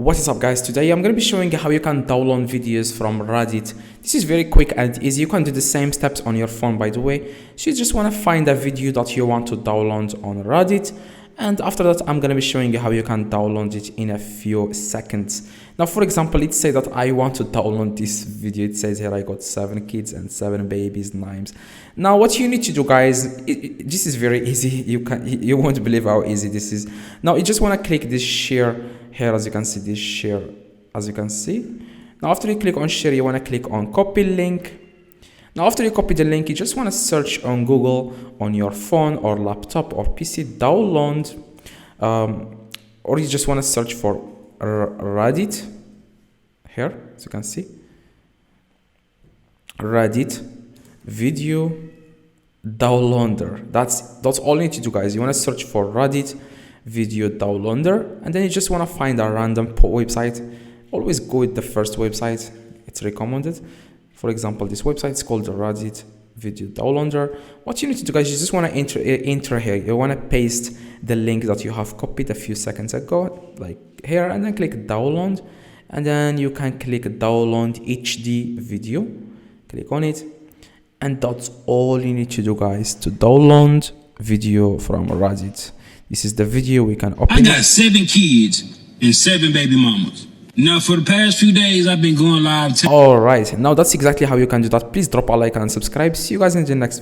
What is up guys, today I'm going to be showing you how you can download videos from Reddit. This is very quick and easy. You can do the same steps on your phone, by the way. So you just want to find a video that you want to download on Reddit, and after that I'm going to be showing you how you can download it in a few seconds. Now for example, let's say that I want to download this video. It says here I got 7 kids and 7 babies names. Now what you need to do guys, this is very easy. You won't believe how easy this is. Now you just want to click this share here, as you can see, this share, as you can see. Now after you click on share, you want to click on copy link. Now after you copy the link, you just want to search on Google on your phone or laptop or PC download, or you just want to search for Reddit here, as you can see, Reddit video downloader. That's all you need to do guys. You want to search for Reddit video downloader, and then you just want to find a random website. Always go with the first website, it's recommended. For example, this website is called the Reddit video downloader. What you need to do guys, you just want to enter here. You want to paste the link that you have copied a few seconds ago, like here, and then click download, and then you can click download HD video. Click on it, and that's all you need to do guys to download video from Reddit. This is the video. We can open. I got 7 kids and 7 baby mamas. Now for the past few days I've been going live. All right, now that's exactly how you can do that. Please drop a like and subscribe. See you guys in the next video.